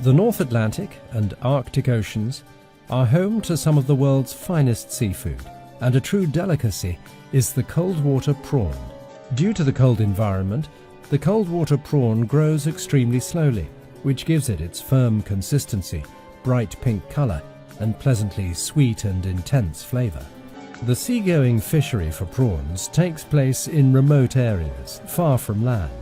The North Atlantic and Arctic Oceans are home to some of the world's finest seafood, and a true delicacy is the cold water prawn. Due to the cold environment, the cold water prawn grows extremely slowly, which gives it its firm consistency, bright pink colour, and pleasantly sweet and intense flavour. The seagoing fishery for prawns takes place in remote areas, far from land,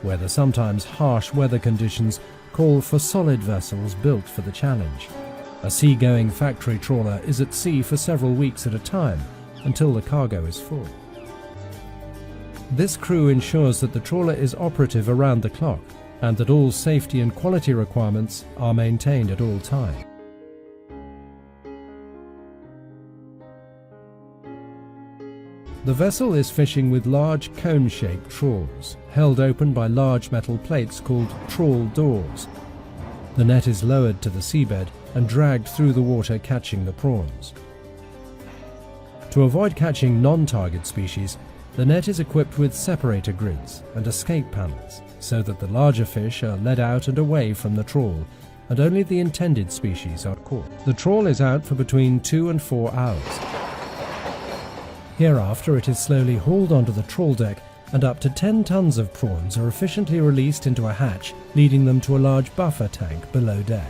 where the sometimes harsh weather conditions call for solid vessels built for the challenge. A seagoing factory trawler is at sea for several weeks at a time, until the cargo is full. This crew ensures that the trawler is operative around the clock, and that all safety and quality requirements are maintained at all times. The vessel is fishing with large cone-shaped trawls, held open by large metal plates called trawl doors. The net is lowered to the seabed and dragged through the water, catching the prawns. To avoid catching non-target species, the net is equipped with separator grids and escape panels, so that the larger fish are led out and away from the trawl, and only the intended species are caught. The trawl is out for between 2 and 4 hours. Hereafter it is slowly hauled onto the trawl deck, and up to 10 tons of prawns are efficiently released into a hatch, leading them to a large buffer tank below deck.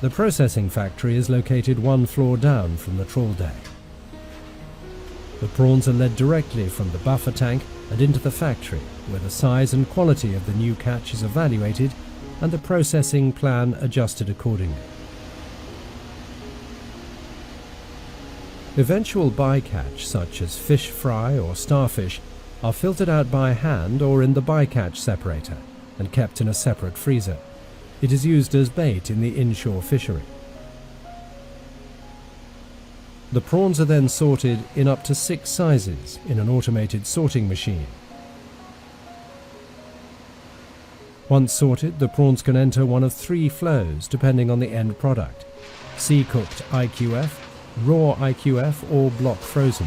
The processing factory is located 1 floor down from the trawl deck. The prawns are led directly from the buffer tank and into the factory, where the size and quality of the new catch is evaluated and the processing plan adjusted accordingly. Eventual bycatch, such as fish fry or starfish, are filtered out by hand or in the bycatch separator and kept in a separate freezer. It is used as bait in the inshore fishery. The prawns are then sorted in up to 6 sizes in an automated sorting machine. Once sorted, the prawns can enter one of 3 flows depending on the end product: sea-cooked IQF, raw IQF, or block frozen.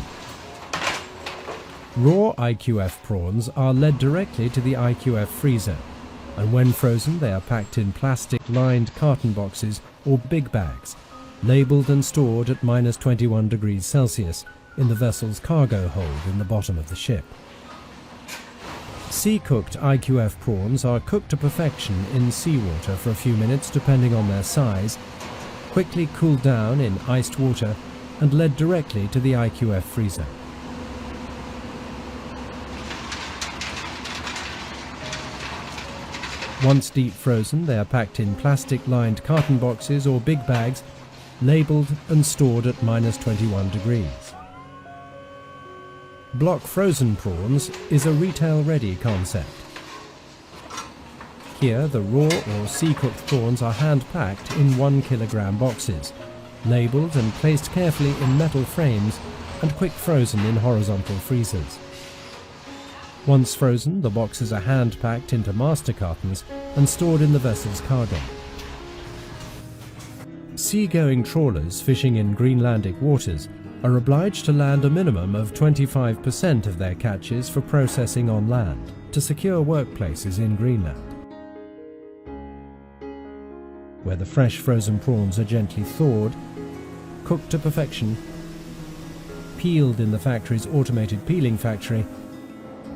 Raw IQF prawns are led directly to the IQF freezer, and when frozen they are packed in plastic-lined carton boxes or big bags, labelled and stored at -21 degrees Celsius in the vessel's cargo hold in the bottom of the ship. Sea-cooked IQF prawns are cooked to perfection in seawater for a few minutes depending on their size, quickly cooled down in iced water, and led directly to the IQF freezer. Once deep frozen, they are packed in plastic-lined carton boxes or big bags, labelled and stored at -21 degrees. Block frozen prawns is a retail-ready concept. Here, the raw or sea-cooked prawns are hand-packed in 1 kilogram boxes, labelled and placed carefully in metal frames and quick frozen in horizontal freezers. Once frozen, the boxes are hand-packed into master cartons and stored in the vessel's cargo. Seagoing trawlers fishing in Greenlandic waters are obliged to land a minimum of 25% of their catches for processing on land to secure workplaces in Greenland, where the fresh frozen prawns are gently thawed, cooked to perfection, peeled in the factory's automated peeling factory,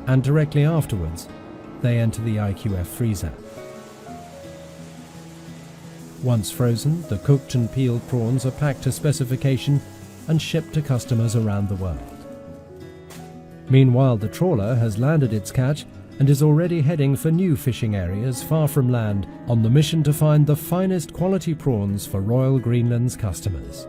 and directly afterwards they enter the IQF freezer. Once frozen, the cooked and peeled prawns are packed to specification and shipped to customers around the world. Meanwhile, the trawler has landed its catch and is already heading for new fishing areas far from land on the mission to find the finest quality prawns for Royal Greenland's customers.